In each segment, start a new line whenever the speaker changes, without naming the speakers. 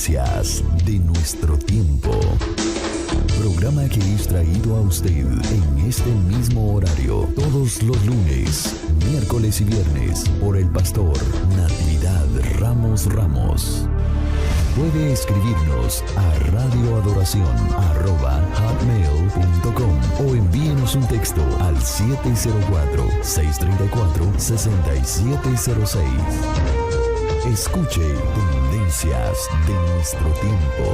Tendencias de nuestro tiempo. Programa que es traído a usted en este mismo horario todos los lunes, miércoles y viernes por el pastor Natividad Ramos. Puede escribirnos a radioadoración@hotmail.com o envíenos un texto al 704-634-6706. Escuche Tendencias de nuestro tiempo.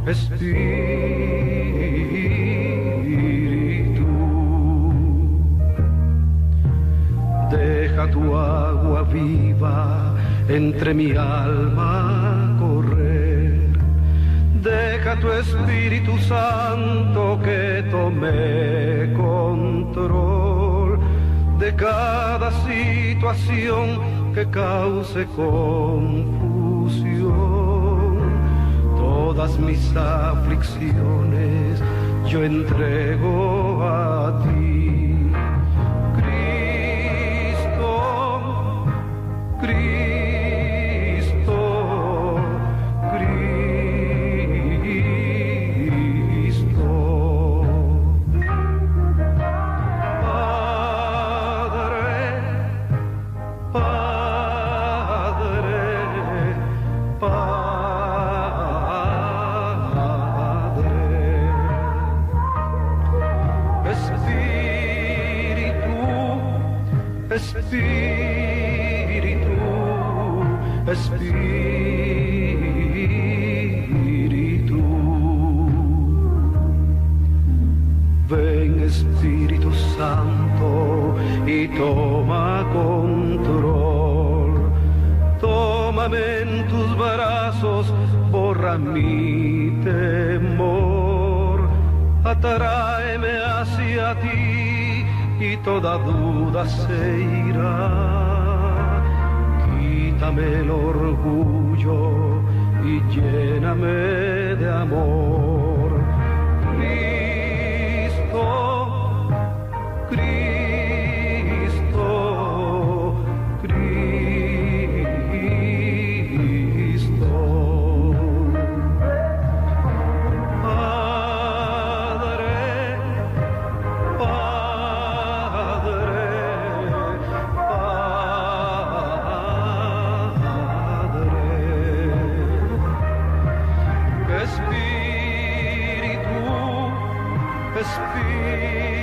Espíritu, deja tu agua viva entre mi alma correr, deja tu Espíritu Santo que tome control de cada situación que cause confusión. Todas mis aflicciones yo entrego a ti, Cristo, Cristo, Cristo. Padre, Padre, Padre. Espíritu, Espíritu, ven Espíritu Santo y toma control, tómame en tus brazos, borra mi temor, atráeme hacia ti y toda duda se irá. Quítame el orgullo y lléname de amor. Cristo, Cristo, Cristo.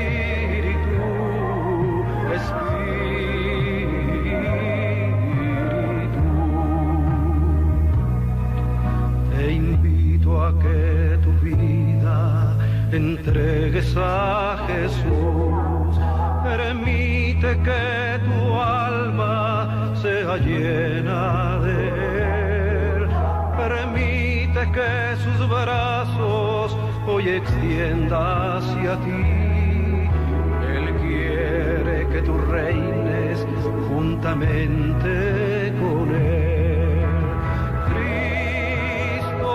Espíritu, Espíritu, te invito a que tu vida entregues a Jesús, permite que tu alma sea llena de Él, permite que sus brazos hoy extienda hacia ti. Él quiere que tú reines juntamente con Él. Cristo,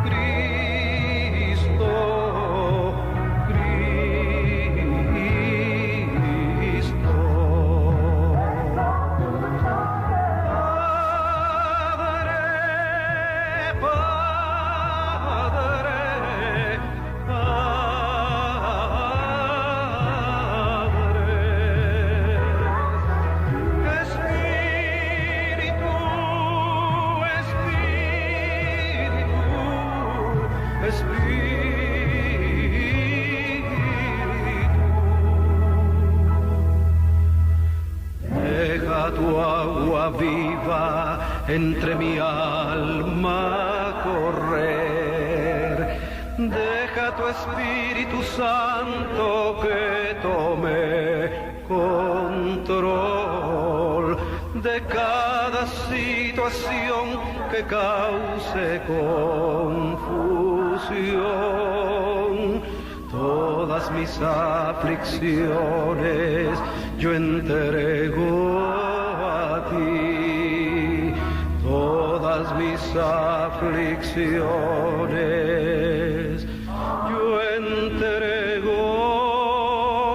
Cristo, Cristo. Deja tu agua viva entre mi alma correr. Deja deja tu Espíritu Santo que tome control de cada situación que cause confusión. Todas mis aflicciones yo entrego a ti. Todas mis aflicciones yo entrego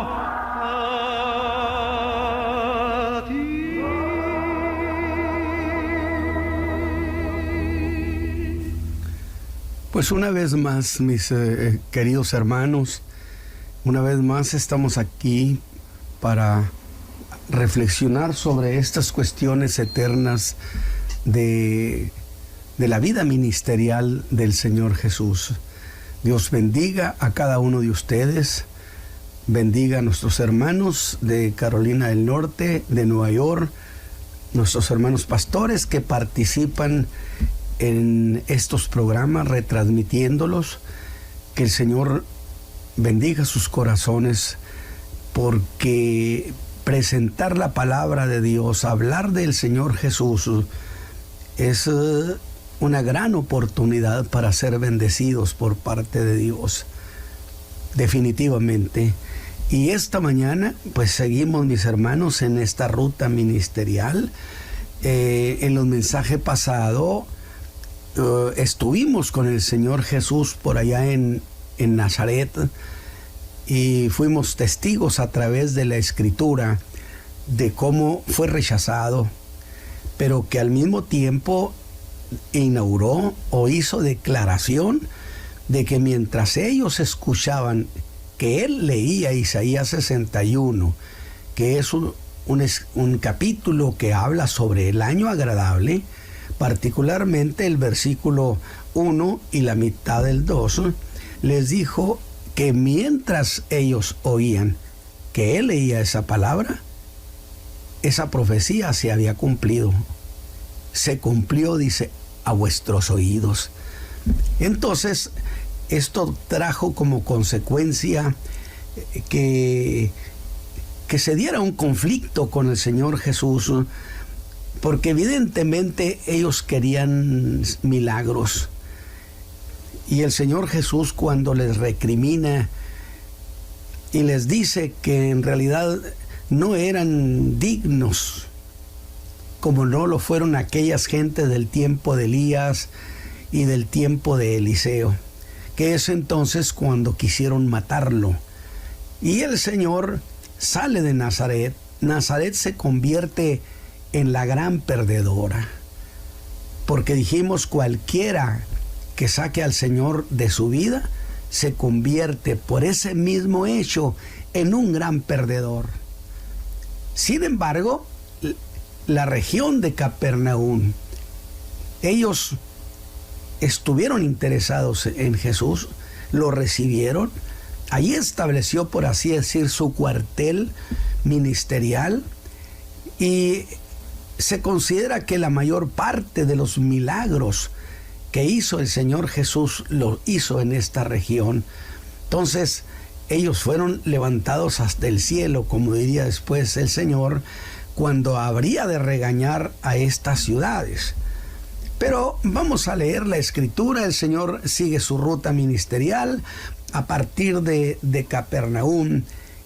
a ti.
Pues una vez más, mis queridos hermanos, una vez más estamos aquí para reflexionar sobre estas cuestiones eternas de la vida ministerial del Señor Jesús. Dios bendiga a cada uno de ustedes, bendiga a nuestros hermanos de Carolina del Norte, de Nueva York, nuestros hermanos pastores que participan en estos programas, retransmitiéndolos. Que el Señor bendiga sus corazones, porque presentar la palabra de Dios, hablar del Señor Jesús, es una gran oportunidad para ser bendecidos por parte de Dios, definitivamente. Y esta mañana, pues seguimos, mis hermanos, en esta ruta ministerial. En los mensajes pasados, estuvimos con el Señor Jesús por allá en Nazaret, y fuimos testigos a través de la Escritura de cómo fue rechazado, pero que al mismo tiempo inauguró o hizo declaración de que mientras ellos escuchaban que él leía Isaías 61, que es un capítulo que habla sobre el año agradable, particularmente el versículo 1 y la mitad del 2, les dijo que mientras ellos oían que él leía esa palabra, esa profecía se había cumplido. Se cumplió, dice, a vuestros oídos. Entonces, esto trajo como consecuencia que se diera un conflicto con el Señor Jesús, porque evidentemente ellos querían milagros. Y el Señor Jesús, cuando les recrimina y les dice que en realidad no eran dignos, como no lo fueron aquellas gentes del tiempo de Elías y del tiempo de Eliseo, que es entonces cuando quisieron matarlo. Y el Señor sale de Nazaret. Nazaret se convierte en la gran perdedora, porque dijimos, cualquiera que saque al Señor de su vida se convierte por ese mismo hecho en un gran perdedor. Sin embargo, la región de Capernaum, ellos estuvieron interesados en Jesús, lo recibieron, allí estableció, por así decir, su cuartel ministerial, y se considera que la mayor parte de los milagros que hizo el Señor Jesús lo hizo en esta región. Entonces ellos fueron levantados hasta el cielo, como diría después el Señor, cuando habría de regañar a estas ciudades. Pero vamos a leer la Escritura. El Señor sigue su ruta ministerial a partir de Capernaum,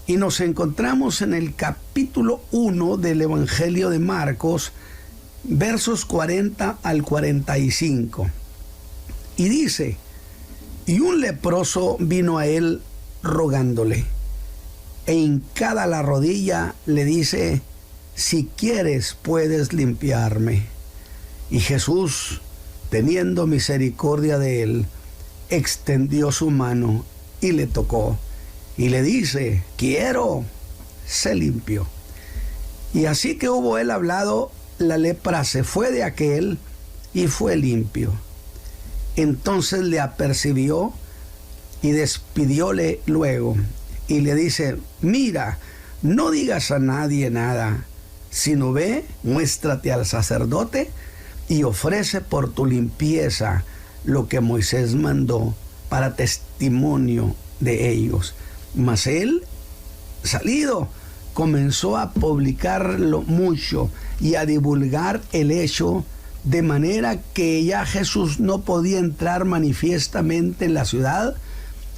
y nos encontramos en el capítulo 1 del Evangelio de Marcos, versos 40 al 45. Y dice: y un leproso vino a él rogándole, e hincada la rodilla le dice: si quieres puedes limpiarme. Y Jesús, teniendo misericordia de él, extendió su mano y le tocó, y le dice: quiero, sé limpio. Y así que hubo él hablado, la lepra se fue de aquel y fue limpio. Entonces le apercibió y despidióle luego, y le dice: mira, no digas a nadie nada, sino ve, muéstrate al sacerdote y ofrece por tu limpieza lo que Moisés mandó para testimonio de ellos. Mas él, salido, comenzó a publicarlo mucho y a divulgar el hecho, de manera que ya Jesús no podía entrar manifiestamente en la ciudad,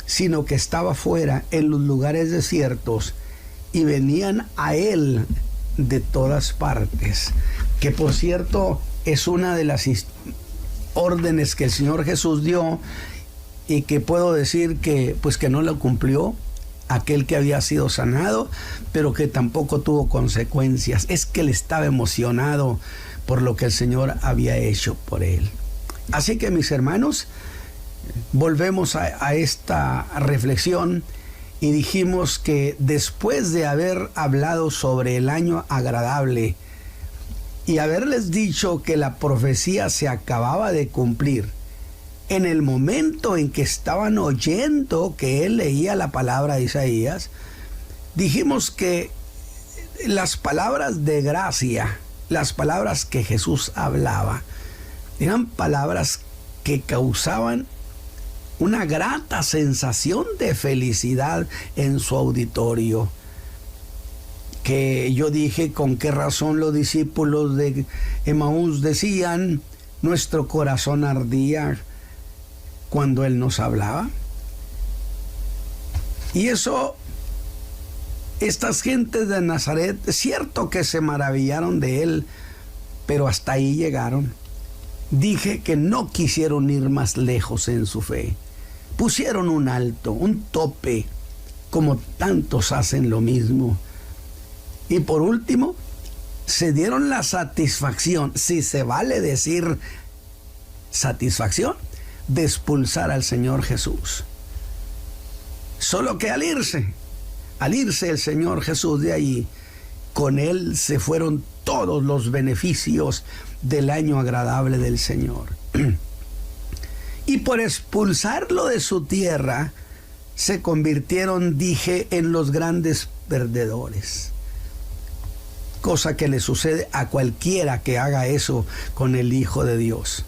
sino que estaba fuera en los lugares desiertos, y venían a él de todas partes. Que por cierto es una de las órdenes que el Señor Jesús dio, y que puedo decir que pues que no lo cumplió aquel que había sido sanado, pero que tampoco tuvo consecuencias. Es que él estaba emocionado por lo que el Señor había hecho por él. Así que, mis hermanos, volvemos a esta reflexión, y dijimos que después de haber hablado sobre el año agradable y haberles dicho que la profecía se acababa de cumplir, en el momento en que estaban oyendo que él leía la palabra de Isaías, dijimos que las palabras de gracia, las palabras que Jesús hablaba, eran palabras que causaban una grata sensación de felicidad en su auditorio. Que yo dije, con qué razón los discípulos de Emaús decían, nuestro corazón ardía cuando él nos hablaba. Y eso, estas gentes de Nazaret, es cierto que se maravillaron de él, pero hasta ahí llegaron. Dije que no quisieron ir más lejos en su fe. Pusieron un alto, un tope, como tantos hacen lo mismo. Y por último, se dieron la satisfacción, si se vale decir satisfacción, de expulsar al Señor Jesús. Solo que al irse el Señor Jesús de allí, con él se fueron todos los beneficios del año agradable del Señor. Y por expulsarlo de su tierra, se convirtieron, dije, en los grandes perdedores. Cosa que le sucede a cualquiera que haga eso con el Hijo de Dios.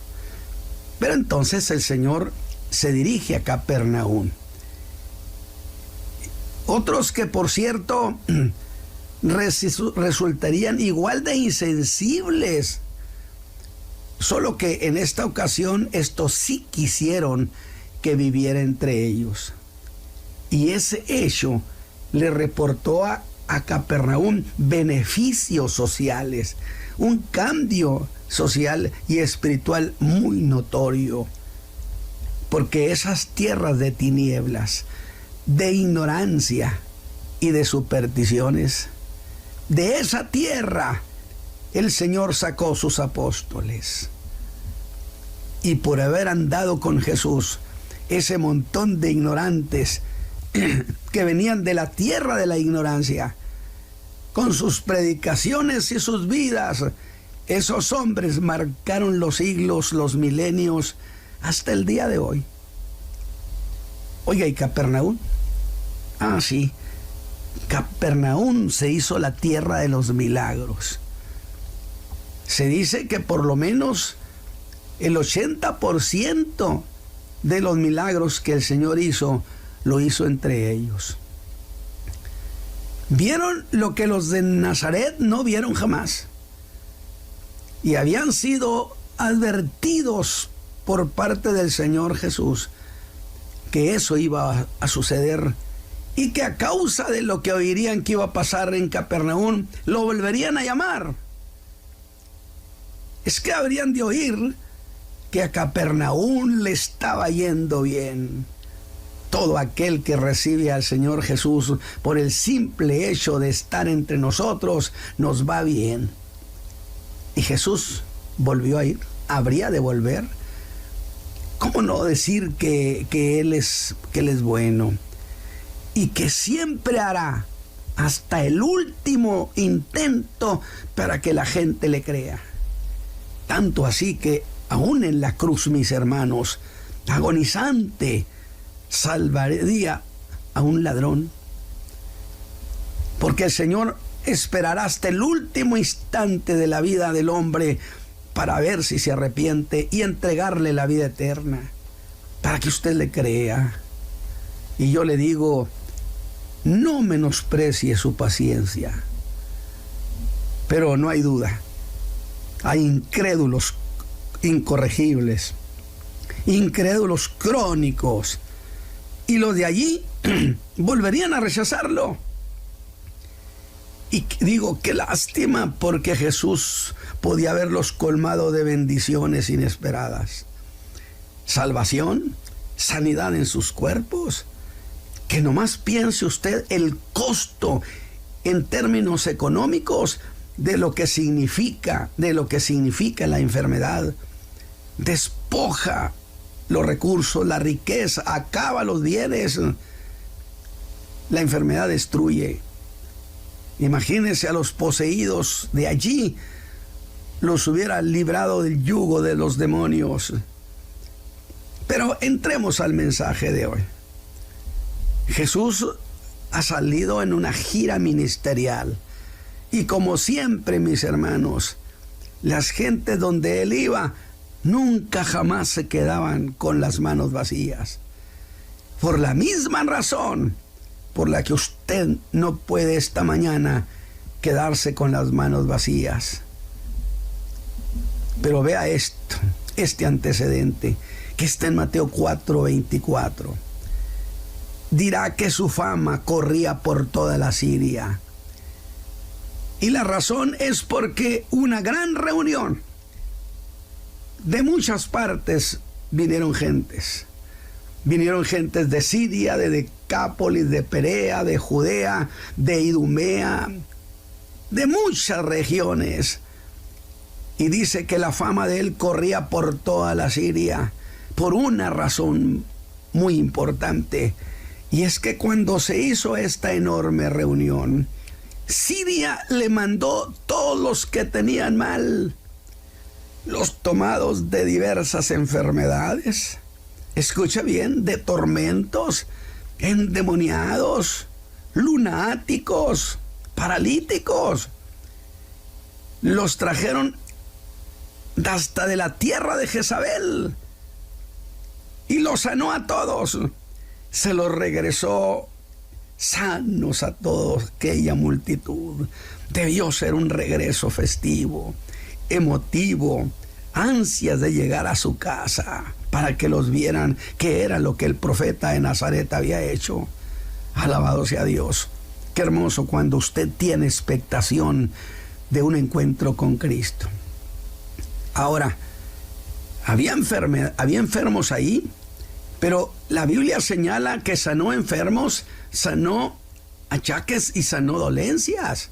Pero entonces el Señor se dirige a Capernaum. Otros que, por cierto, resultarían igual de insensibles, solo que en esta ocasión estos sí quisieron que viviera entre ellos. Y ese hecho le reportó a Capernaum beneficios sociales, un cambio social y espiritual muy notorio, porque esas tierras de tinieblas, de ignorancia y de supersticiones, de esa tierra el Señor sacó sus apóstoles. Y por haber andado con Jesús, ese montón de ignorantes que venían de la tierra de la ignorancia, con sus predicaciones y sus vidas, esos hombres marcaron los siglos, los milenios, hasta el día de hoy. Oiga, ¿y Capernaum? Ah, sí, Capernaum se hizo la tierra de los milagros. Se dice que por lo menos el 80% de los milagros que el Señor hizo, lo hizo entre ellos. Vieron lo que los de Nazaret no vieron jamás. Y habían sido advertidos por parte del Señor Jesús que eso iba a suceder, y que a causa de lo que oirían que iba a pasar en Capernaum, lo volverían a llamar. Es que habrían de oír que a Capernaum le estaba yendo bien. Todo aquel que recibe al Señor Jesús por el simple hecho de estar entre nosotros, nos va bien. Y Jesús volvió a ir, habría de volver. ¿Cómo no decir que Él es bueno? Y que siempre hará hasta el último intento para que la gente le crea. Tanto así que aún en la cruz, mis hermanos, agonizante, salvaría a un ladrón. Porque el Señor esperará hasta el último instante de la vida del hombre para ver si se arrepiente y entregarle la vida eterna. para que usted le crea. Y yo le digo, no menosprecie su paciencia. Pero no hay duda, hay incrédulos incorregibles, incrédulos crónicos, y los de allí volverían a rechazarlo. Y digo, qué lástima, porque Jesús podía haberlos colmado de bendiciones inesperadas. Salvación, sanidad en sus cuerpos. Que nomás piense usted el costo en términos económicos de lo que significa la enfermedad. Despoja los recursos, la riqueza, acaba los bienes. La enfermedad destruye. Imagínense a los poseídos de allí, los hubiera librado del yugo de los demonios. Pero entremos al mensaje de hoy. Jesús ha salido en una gira ministerial. Y como siempre, mis hermanos, las gentes donde él iba nunca jamás se quedaban con las manos vacías. Por la misma razón por la que usted no puede esta mañana quedarse con las manos vacías. Pero vea esto, este antecedente que está en Mateo 4:24. Dirá que su fama corría por toda la Siria. Y la razón es porque una gran reunión de muchas partes vinieron gentes. Vinieron gentes de Siria, de Decápolis, de Perea, de Judea, de Idumea, de muchas regiones. Y dice que la fama de él corría por toda la Siria por una razón muy importante. Y es que cuando se hizo esta enorme reunión, Siria le mandó todos los que tenían mal, los tomados de diversas enfermedades. Escucha bien, de tormentos, endemoniados, lunáticos, paralíticos. Los trajeron hasta de la tierra de Jezabel y los sanó a todos. Se los regresó sanos a toda aquella multitud. Debió ser un regreso festivo, emotivo, ansias de llegar a su casa para que los vieran que era lo que el profeta de Nazaret había hecho. Alabado sea Dios. Qué hermoso cuando usted tiene expectación de un encuentro con Cristo. Ahora, había enfermos ahí, pero la Biblia señala que sanó enfermos, sanó achaques y sanó dolencias.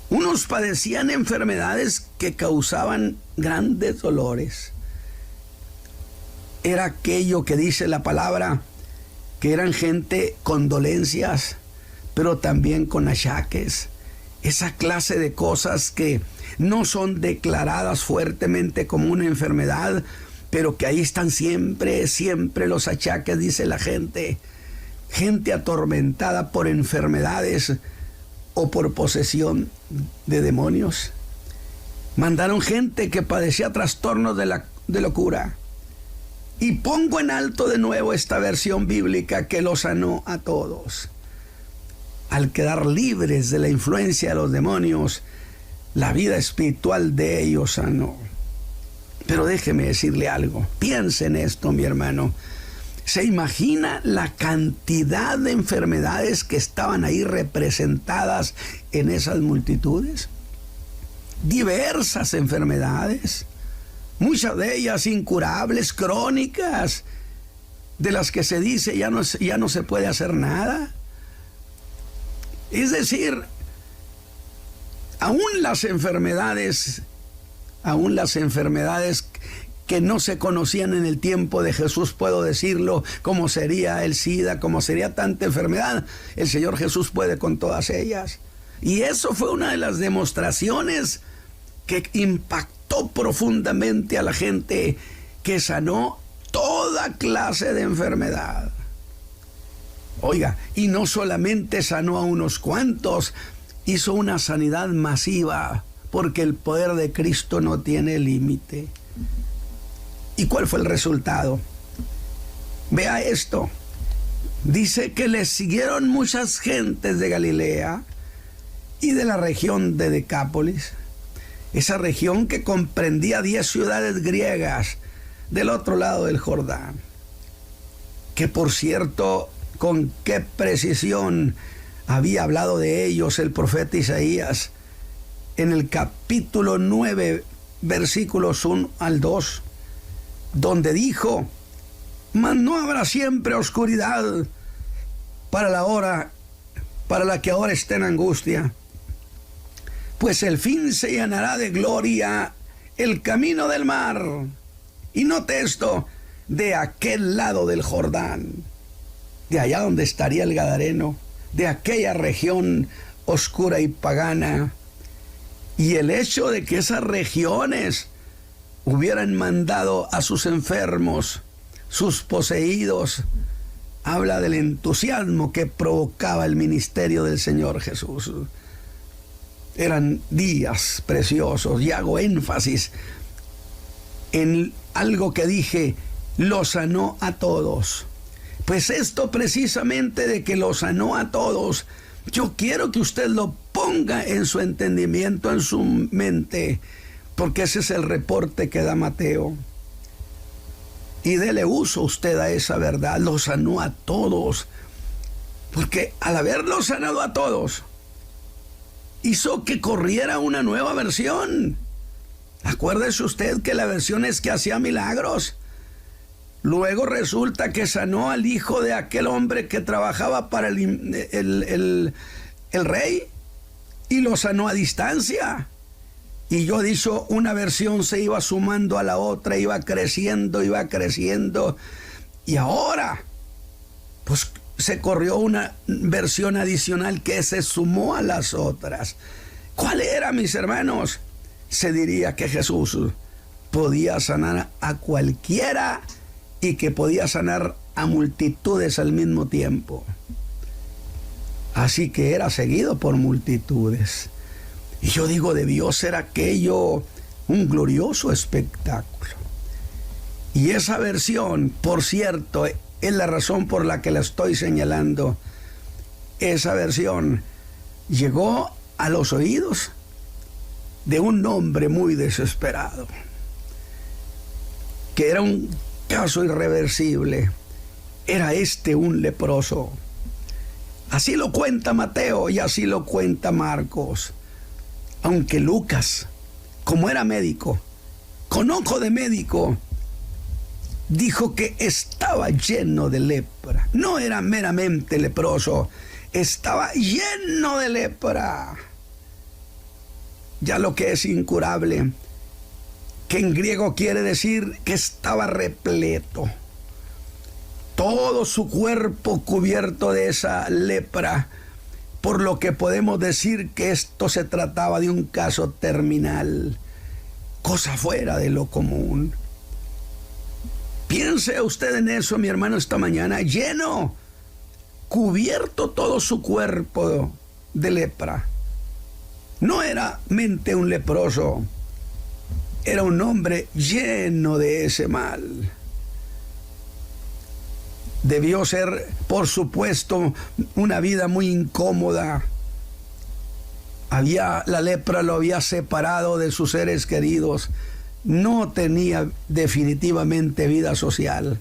Unos padecían enfermedades que causaban grandes dolores. Era aquello que dice la palabra, que eran gente con dolencias, pero también con achaques. Esa clase de cosas que no son declaradas fuertemente como una enfermedad, pero que ahí están siempre, siempre los achaques, dice la gente. Gente atormentada por enfermedades o por posesión de demonios. Mandaron gente que padecía trastornos de locura. Y pongo en alto de nuevo esta versión bíblica que los sanó a todos. Al quedar libres de la influencia de los demonios, la vida espiritual de ellos sanó. Pero déjeme decirle algo. Piense en esto, mi hermano. ¿Se imagina la cantidad de enfermedades que estaban ahí representadas en esas multitudes? Diversas enfermedades, muchas de ellas incurables, crónicas, de las que se dice ya no se puede hacer nada. Es decir, aún las enfermedades que no se conocían en el tiempo de Jesús, puedo decirlo, como sería el SIDA, como sería tanta enfermedad, el Señor Jesús puede con todas ellas. Y eso fue una de las demostraciones que impactó profundamente a la gente, que sanó toda clase de enfermedad. Oiga, y no solamente sanó a unos cuantos, hizo una sanidad masiva, porque el poder de Cristo no tiene límite. ¿Y cuál fue el resultado? Vea esto. Dice que le siguieron muchas gentes de Galilea y de la región de Decápolis, esa región que comprendía 10 ciudades griegas del otro lado del Jordán, que por cierto, con qué precisión había hablado de ellos el profeta Isaías en el capítulo 9, versículos 1 al 2, donde dijo: mas no habrá siempre oscuridad para la que ahora está en angustia, pues el fin se llenará de gloria el camino del mar. Y note esto, de aquel lado del Jordán, de allá donde estaría el Gadareno, de aquella región oscura y pagana. Y el hecho de que esas regiones hubieran mandado a sus enfermos, sus poseídos, habla del entusiasmo que provocaba el ministerio del Señor Jesús. Eran días preciosos, y hago énfasis en algo que dije: los sanó a todos. Pues esto precisamente de que los sanó a todos, yo quiero que usted lo ponga en su entendimiento, en su mente, porque ese es el reporte que da Mateo. Y dele uso usted a esa verdad. Los sanó a todos, porque al haberlo sanado a todos, hizo que corriera una nueva versión. Acuérdese usted que la versión es que hacía milagros. Luego resulta que sanó al hijo de aquel hombre que trabajaba para el rey, y lo sanó a distancia. Y yo he dicho, una versión se iba sumando a la otra, iba creciendo. Y ahora, pues se corrió una versión adicional que se sumó a las otras. ¿Cuál era, mis hermanos? Se diría que Jesús podía sanar a cualquiera y que podía sanar a multitudes al mismo tiempo. Así que era seguido por multitudes. Y yo digo, debió ser aquello un glorioso espectáculo. Y esa versión, por cierto, es la razón por la que la estoy señalando. Esa versión llegó a los oídos de un hombre muy desesperado, que era un caso irreversible. Era un leproso. Así lo cuenta Mateo y así lo cuenta Marcos. Aunque Lucas, como era médico, con ojo de médico, dijo que estaba lleno de lepra. No era meramente leproso, estaba lleno de lepra. Ya lo que es incurable, que en griego quiere decir que estaba repleto. Todo su cuerpo cubierto de esa lepra, por lo que podemos decir que esto se trataba de un caso terminal, cosa fuera de lo común. Piense usted en eso, mi hermano, esta mañana, lleno, cubierto todo su cuerpo de lepra. No era mente un leproso, era un hombre lleno de ese mal. Debió ser, por supuesto, una vida muy incómoda. La lepra lo había separado de sus seres queridos. No tenía definitivamente vida social.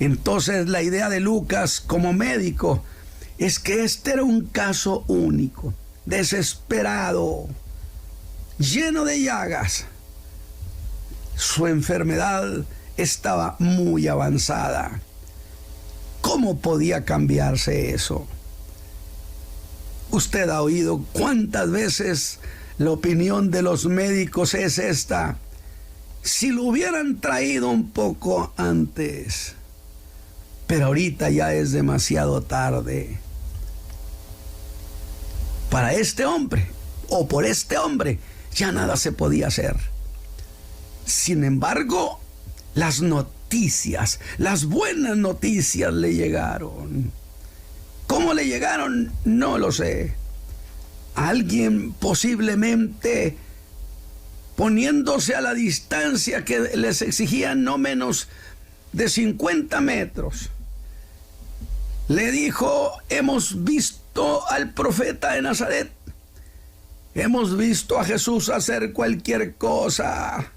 Entonces la idea de Lucas como médico es que este era un caso único, desesperado, lleno de llagas. Su enfermedad estaba muy avanzada. ¿Cómo podía cambiarse eso? Usted ha oído cuántas veces la opinión de los médicos es esta: si lo hubieran traído un poco antes, pero ahorita ya es demasiado tarde. Para este hombre, o por este hombre, ya nada se podía hacer. Sin embargo, las noticias, las buenas noticias le llegaron. ¿Cómo le llegaron? No lo sé. Alguien posiblemente poniéndose a la distancia que les exigía no menos de 50 metros. Le dijo: hemos visto al profeta de Nazaret. Hemos visto a Jesús hacer cualquier cosa.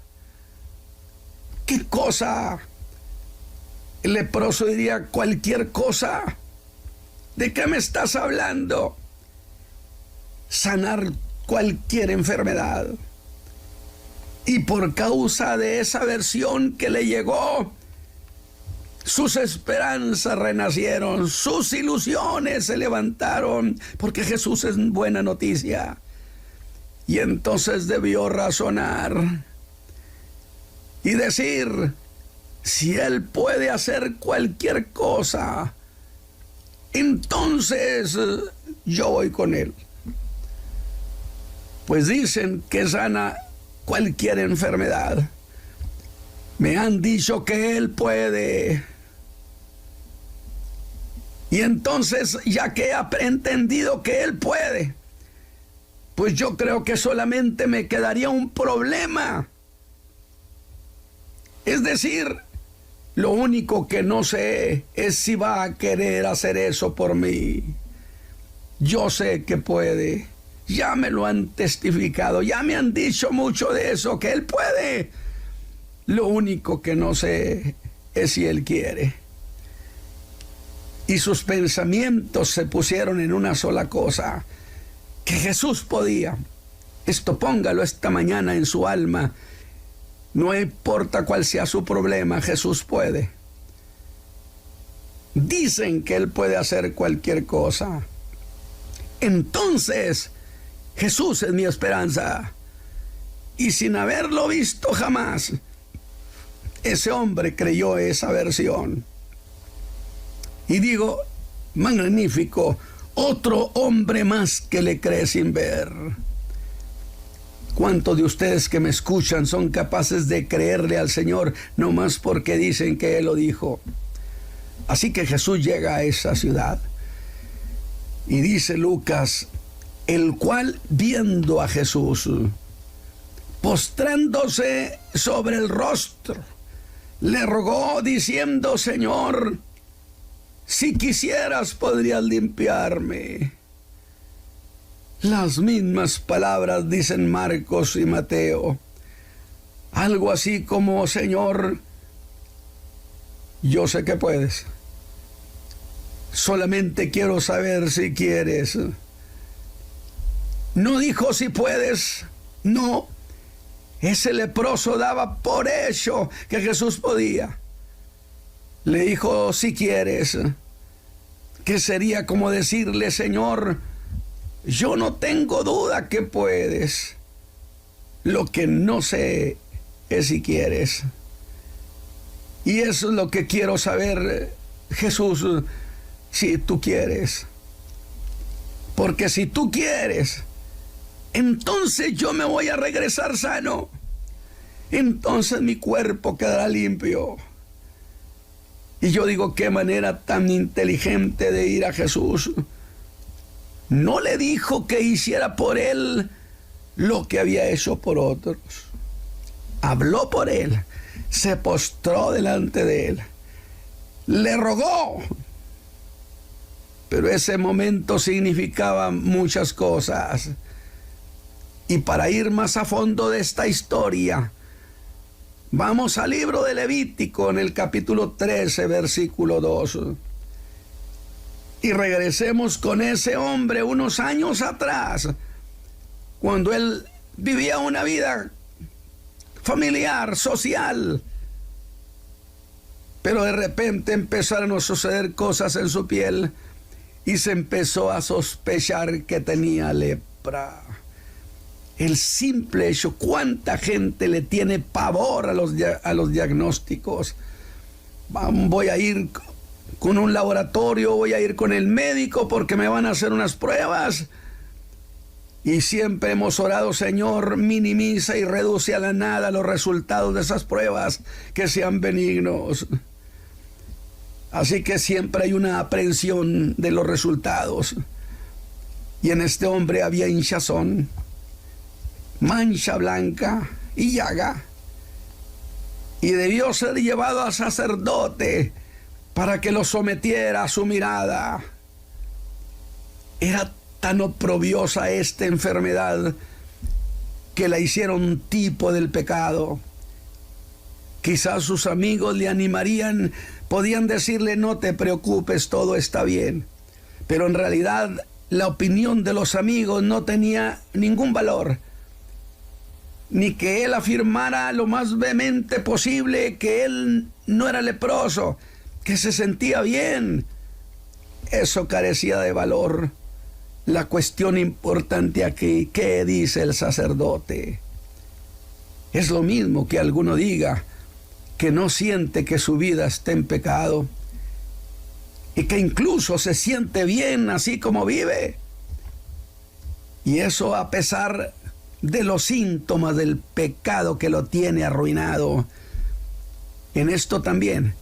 ¿Qué cosa? El leproso diría: cualquier cosa. ¿De qué me estás hablando? Sanar cualquier enfermedad. Y por causa de esa versión que le llegó, sus esperanzas renacieron, sus ilusiones se levantaron, porque Jesús es buena noticia. Y entonces debió razonar y decir: si Él puede hacer cualquier cosa, entonces yo voy con Él. Pues dicen que sana cualquier enfermedad. Me han dicho que Él puede. Y entonces, ya que he entendido que Él puede, pues yo creo que solamente me quedaría un problema. Es decir, lo único que no sé es si va a querer hacer eso por mí. Yo sé que puede. Ya me lo han testificado, ya me han dicho mucho de eso, que Él puede. Lo único que no sé es si Él quiere. Y sus pensamientos se pusieron en una sola cosa: que Jesús podía. Esto póngalo esta mañana en su alma. No importa cuál sea su problema, Jesús puede. Dicen que Él puede hacer cualquier cosa. Entonces, Jesús es mi esperanza. Y sin haberlo visto jamás, ese hombre creyó esa versión. Y digo: magnífico, otro hombre más que le cree sin ver. ¿Cuántos de ustedes que me escuchan son capaces de creerle al Señor nomás porque dicen que Él lo dijo? Así que Jesús llega a esa ciudad y dice Lucas: el cual, viendo a Jesús, postrándose sobre el rostro, le rogó diciendo: Señor, si quisieras podrías limpiarme. Las mismas palabras dicen Marcos y Mateo. Algo así como: Señor, yo sé que puedes. Solamente quiero saber si quieres. No dijo si puedes, no. Ese leproso daba por hecho que Jesús podía. Le dijo: si quieres, que sería como decirle: Señor, yo no tengo duda que puedes. Lo que no sé es si quieres. Y eso es lo que quiero saber, Jesús, si tú quieres. Porque si tú quieres, entonces yo me voy a regresar sano. Entonces mi cuerpo quedará limpio. Y yo digo: qué manera tan inteligente de ir a Jesús. No le dijo que hiciera por él lo que había hecho por otros. Habló por él, se postró delante de él, le rogó. Pero ese momento significaba muchas cosas. Y para ir más a fondo de esta historia, vamos al libro de Levítico, en el capítulo 13, versículo 2. Y regresemos con ese hombre unos años atrás, cuando él vivía una vida familiar, social. Pero de repente empezaron a suceder cosas en su piel y se empezó a sospechar que tenía lepra. El simple hecho, ¿cuánta gente le tiene pavor a los diagnósticos? Voy a ir con un laboratorio, voy a ir con el médico porque me van a hacer unas pruebas. Y siempre hemos orado: Señor, minimiza y reduce a la nada los resultados de esas pruebas, que sean benignos. Así que siempre hay una aprehensión de los resultados. Y en este hombre había hinchazón, mancha blanca y llaga. y debió ser llevado al sacerdote para que lo sometiera a su mirada. Era tan oprobiosa esta enfermedad que la hicieron tipo del pecado. Quizás sus amigos le animarían, podían decirle: no te preocupes, todo está bien. Pero en realidad la opinión de los amigos no tenía ningún valor. Ni que él afirmara lo más vehemente posible que él no era leproso, que se sentía bien. Eso carecía de valor. La cuestión importante aquí: ¿qué dice el sacerdote? Es lo mismo que alguno diga que no siente que su vida está en pecado y que incluso se siente bien así como vive. Y eso a pesar de los síntomas del pecado que lo tiene arruinado. En esto también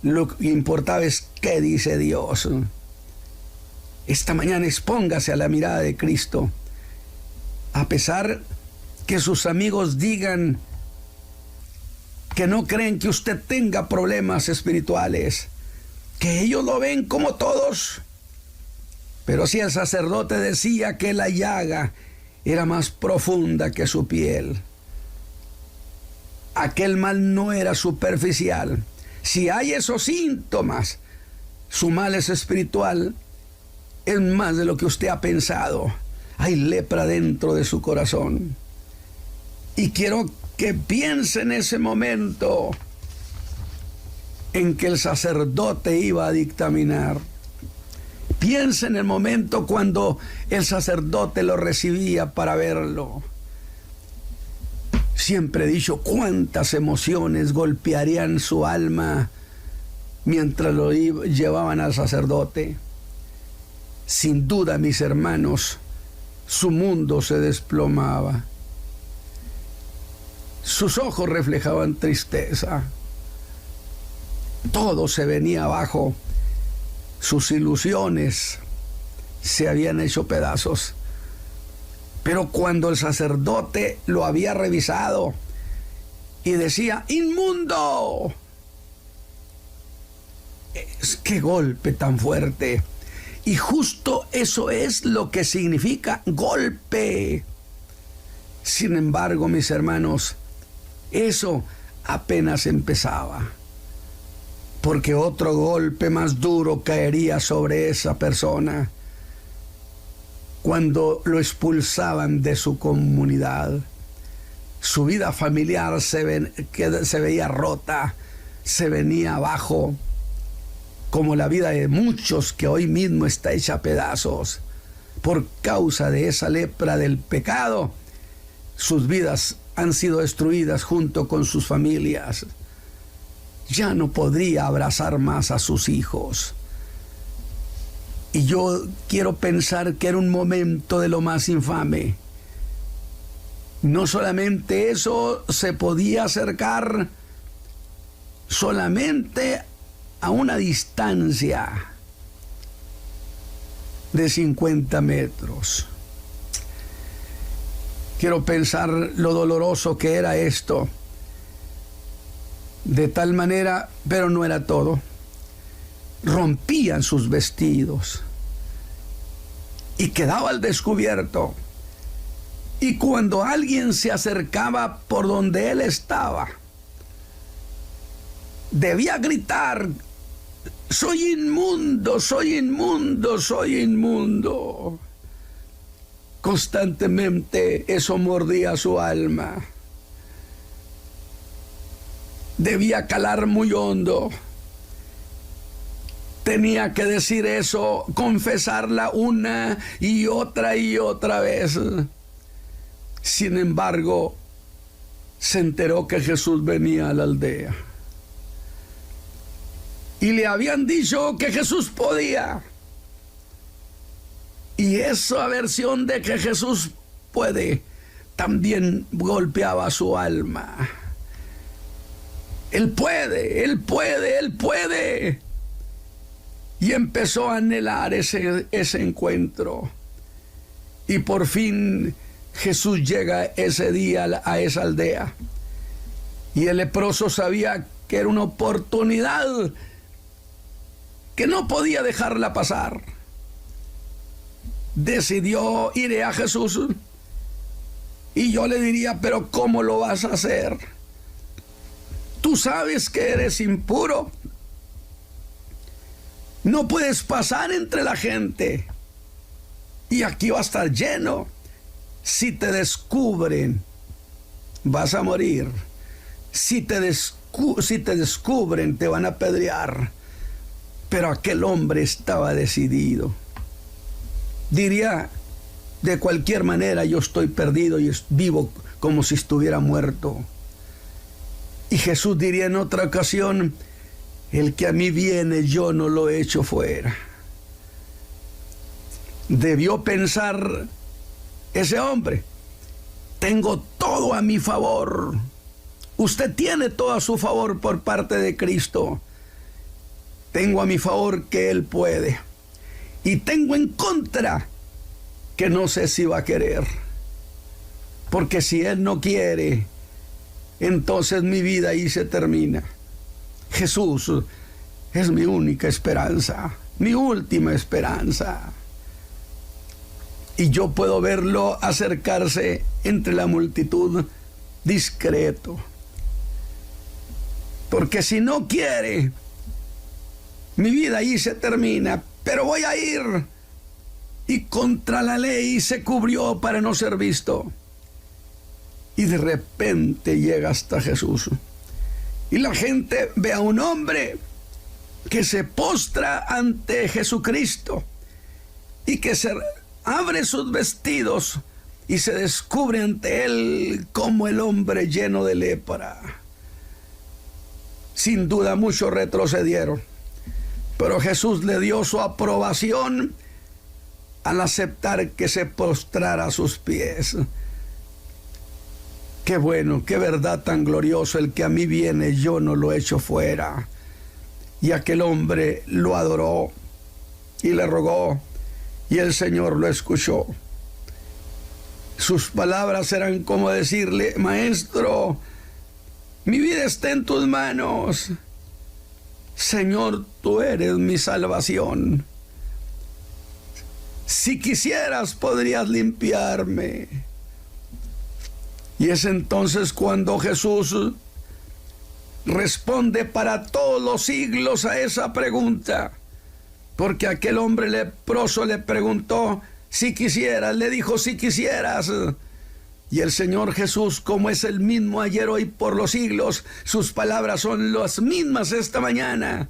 lo que importaba es qué dice Dios. Esta mañana expóngase a la mirada de Cristo. A pesar que sus amigos digan que no creen que usted tenga problemas espirituales, que ellos lo ven como todos. Pero si el sacerdote decía que la llaga era más profunda que su piel, aquel mal no era superficial. Si hay esos síntomas, su mal es espiritual, es más de lo que usted ha pensado. Hay lepra dentro de su corazón. Y quiero que piense en ese momento en que el sacerdote iba a dictaminar. Piensa en el momento cuando el sacerdote lo recibía para verlo. Siempre he dicho cuántas emociones golpearían su alma mientras lo llevaban al sacerdote. Sin duda, mis hermanos, su mundo se desplomaba. Sus ojos reflejaban tristeza. Todo se venía abajo. Sus ilusiones se habían hecho pedazos. Pero cuando el sacerdote lo había revisado y decía: ¡inmundo! ¡Qué golpe tan fuerte! Y justo eso es lo que significa golpe. Sin embargo, mis hermanos, eso apenas empezaba, porque otro golpe más duro caería sobre esa persona cuando lo expulsaban de su comunidad. Su vida familiar se veía rota, se venía abajo, como la vida de muchos que hoy mismo está hecha a pedazos. Por causa de esa lepra del pecado, sus vidas han sido destruidas junto con sus familias. Ya no podría abrazar más a sus hijos. Y yo quiero pensar que era un momento de lo más infame. No solamente eso, se podía acercar solamente a una distancia de 50 metros. Quiero pensar lo doloroso que era esto. De tal manera, pero no era todo. Rompían sus vestidos y quedaba al descubierto. Y cuando alguien se acercaba por donde él estaba, debía gritar: ¡soy inmundo, soy inmundo, soy inmundo! Constantemente eso mordía su alma. Debía calar muy hondo. Tenía que decir eso, confesarla una y otra vez. Sin embargo, se enteró que Jesús venía a la aldea. Y le habían dicho que Jesús podía. Y esa versión de que Jesús puede también golpeaba su alma. Él puede, Él puede, Él puede. Y empezó a anhelar ese encuentro. Y por fin Jesús llega ese día a esa aldea. Y el leproso sabía que era una oportunidad que no podía dejarla pasar. Decidió ir a Jesús. Y yo le diría, pero ¿cómo lo vas a hacer? Tú sabes que eres impuro. No puedes pasar entre la gente. Y aquí va a estar lleno. Si te descubren, vas a morir. Si te descubren, te van a apedrear. Pero aquel hombre estaba decidido. Diría, de cualquier manera yo estoy perdido y vivo como si estuviera muerto. Y Jesús diría en otra ocasión, el que a mí viene yo no lo echo fuera. Debió pensar ese hombre, tengo todo a mi favor. Usted tiene todo a su favor por parte de Cristo. Tengo a mi favor que Él puede. Y tengo en contra que no sé si va a querer. Porque si Él no quiere, entonces mi vida ahí se termina. Jesús es mi única esperanza, mi última esperanza. Y yo puedo verlo acercarse entre la multitud discreto. Porque si no quiere, mi vida ahí se termina. Pero voy a ir. Y contra la ley se cubrió para no ser visto. Y de repente llega hasta Jesús. Y la gente ve a un hombre que se postra ante Jesucristo y que se abre sus vestidos y se descubre ante él como el hombre lleno de lepra. Sin duda muchos retrocedieron, pero Jesús le dio su aprobación al aceptar que se postrara a sus pies. Qué bueno, qué verdad tan glorioso, el que a mí viene yo no lo echo fuera. Y aquel hombre lo adoró y le rogó, y el Señor lo escuchó. Sus palabras eran como decirle, Maestro, mi vida está en tus manos. Señor, tú eres mi salvación. Si quisieras, podrías limpiarme. Y es entonces cuando Jesús responde para todos los siglos a esa pregunta. Porque aquel hombre leproso le preguntó, si quisieras, le dijo, si quisieras. Y el Señor Jesús, como es el mismo ayer, hoy, por los siglos, sus palabras son las mismas esta mañana.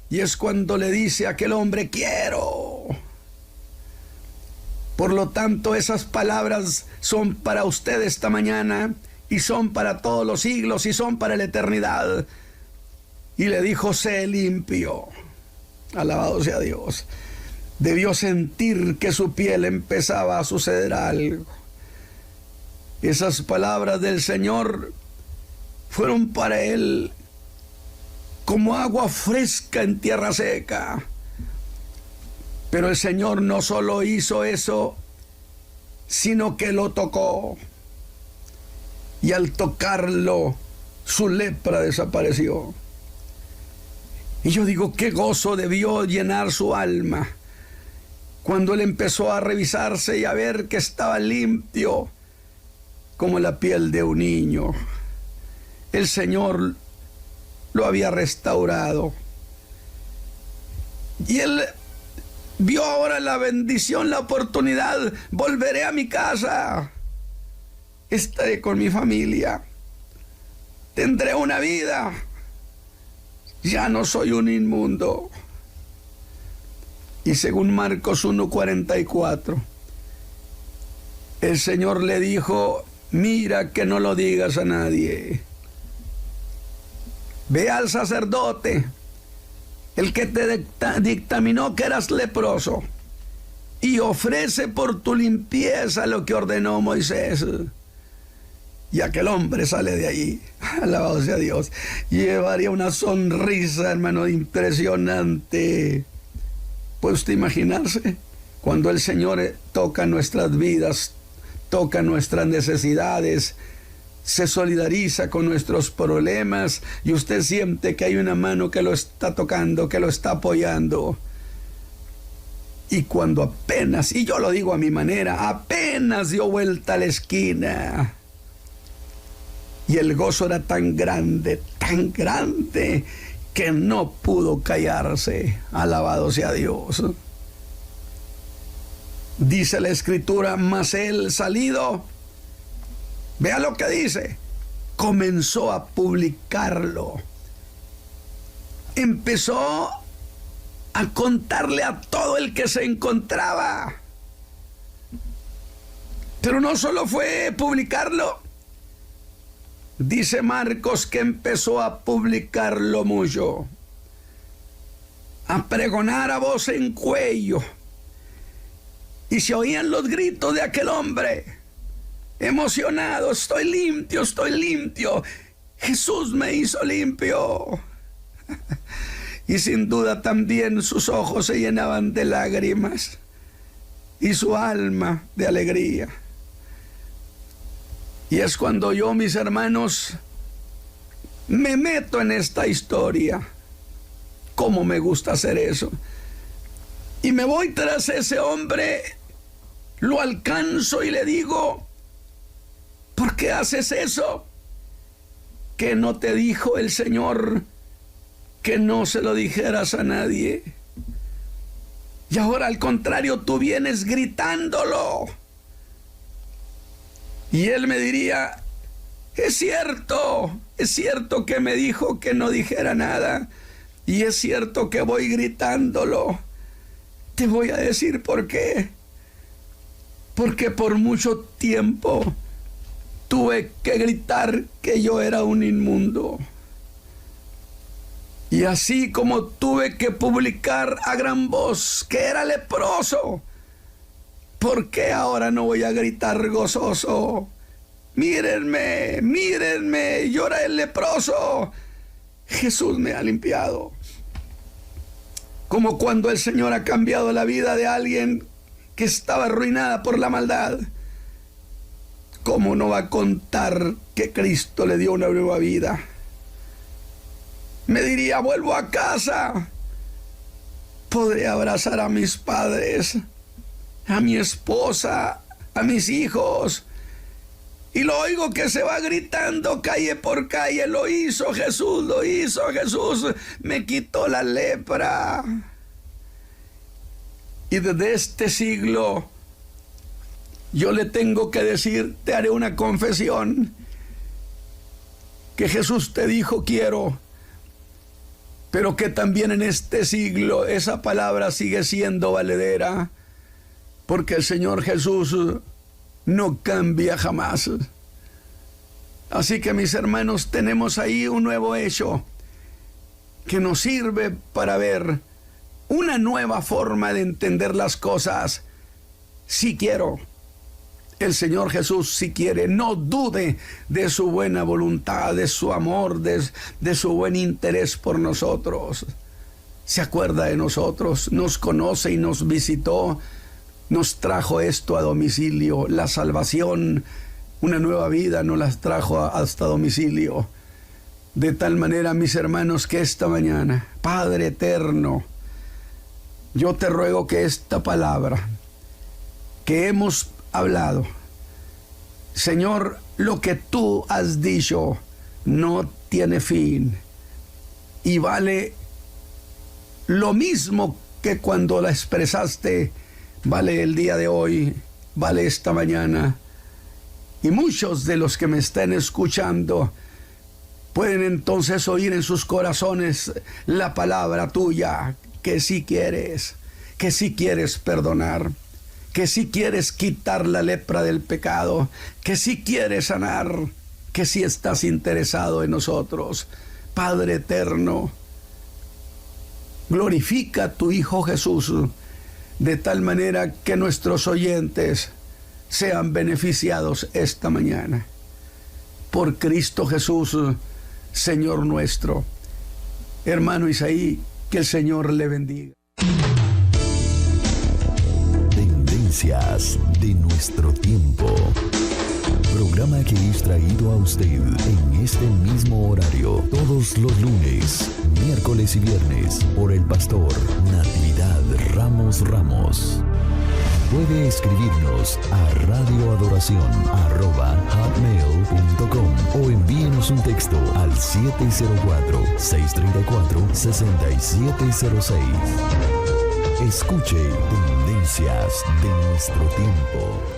Y es cuando le dice a aquel hombre, quiero. Por lo tanto, esas palabras son para usted esta mañana, y son para todos los siglos, y son para la eternidad. Y le dijo, sé limpio. Alabado sea Dios. Debió sentir que su piel empezaba a suceder algo. Esas palabras del Señor fueron para él como agua fresca en tierra seca. Pero el Señor no solo hizo eso, sino que lo tocó. Y al tocarlo, su lepra desapareció. Y yo digo, qué gozo debió llenar su alma cuando él empezó a revisarse y a ver que estaba limpio como la piel de un niño. El Señor lo había restaurado. Y él vio ahora la bendición, la oportunidad. Volveré a mi casa. Estaré con mi familia. Tendré una vida. Ya no soy un inmundo. Y según Marcos 1:44, el Señor le dijo, mira que no lo digas a nadie. Ve al sacerdote, el que te dictaminó que eras leproso, y ofrece por tu limpieza lo que ordenó Moisés. Y aquel hombre sale de allí, alabado sea Dios, llevaría una sonrisa, hermano, impresionante. ¿Puede usted imaginarse? Cuando el Señor toca nuestras vidas, toca nuestras necesidades, se solidariza con nuestros problemas y usted siente que hay una mano que lo está tocando, que lo está apoyando. Y cuando apenas, y yo lo digo a mi manera, apenas dio vuelta a la esquina, y el gozo era tan grande, que no pudo callarse. Alabado sea Dios. Dice la Escritura, mas él salido, vea lo que dice, comenzó a publicarlo. Empezó a contarle a todo el que se encontraba. Pero no solo fue publicarlo. Dice Marcos que empezó a publicarlo mucho, a pregonar a voz en cuello. Y se oían los gritos de aquel hombre, emocionado: estoy limpio, Jesús me hizo limpio. Y sin duda también sus ojos se llenaban de lágrimas y su alma de alegría. Y es cuando yo, mis hermanos, me meto en esta historia. Cómo me gusta hacer eso. Y me voy tras ese hombre, lo alcanzo y le digo: ¿por qué haces eso? ¿Qué no te dijo el Señor que no se lo dijeras a nadie? Y ahora, al contrario, tú vienes gritándolo. Y él me diría: es cierto que me dijo que no dijera nada, y es cierto que voy gritándolo. Te voy a decir por qué. Porque por mucho tiempo tuve que gritar que yo era un inmundo. Y así como tuve que publicar a gran voz que era leproso, ¿por qué ahora no voy a gritar gozoso? Mírenme, yo era el leproso. Jesús me ha limpiado. Como cuando el Señor ha cambiado la vida de alguien que estaba arruinada por la maldad. ¿Cómo no va a contar que Cristo le dio una nueva vida? Me diría: vuelvo a casa, podré abrazar a mis padres, a mi esposa, a mis hijos. Y lo oigo que se va gritando calle por calle: lo hizo Jesús, me quitó la lepra. Y desde este siglo yo le tengo que decir, te haré una confesión, que Jesús te dijo quiero, pero que también en este siglo esa palabra sigue siendo valedera, porque el Señor Jesús no cambia jamás. Así que, mis hermanos, tenemos ahí un nuevo hecho que nos sirve para ver una nueva forma de entender las cosas. Sí quiero. El Señor Jesús sí quiere. No dude de su buena voluntad, de su amor, de su buen interés por nosotros. Se acuerda de nosotros, nos conoce y nos visitó. Nos trajo esto a domicilio, la salvación, una nueva vida nos las trajo hasta domicilio. De tal manera, mis hermanos, que esta mañana, Padre eterno, yo te ruego que esta palabra que hemos hablado, Señor, lo que tú has dicho no tiene fin y vale lo mismo que cuando la expresaste. Vale el día de hoy, vale esta mañana. Y muchos de los que me estén escuchando pueden entonces oír en sus corazones la palabra tuya, que sí quieres perdonar, que sí quieres quitar la lepra del pecado, que sí quieres sanar, que sí estás interesado en nosotros. Padre eterno, glorifica a tu Hijo Jesús, de tal manera que nuestros oyentes sean beneficiados esta mañana. Por Cristo Jesús, Señor nuestro. Hermano Isaí, que el Señor le bendiga.
Tendencias de nuestro tiempo. Programa que es traído a usted en este mismo horario todos los lunes, miércoles y viernes por el pastor Natividad Ramos. Puede escribirnos a radioadoración@hotmail.com o envíenos un texto al 704-634-6706. Escuche Tendencias de nuestro tiempo.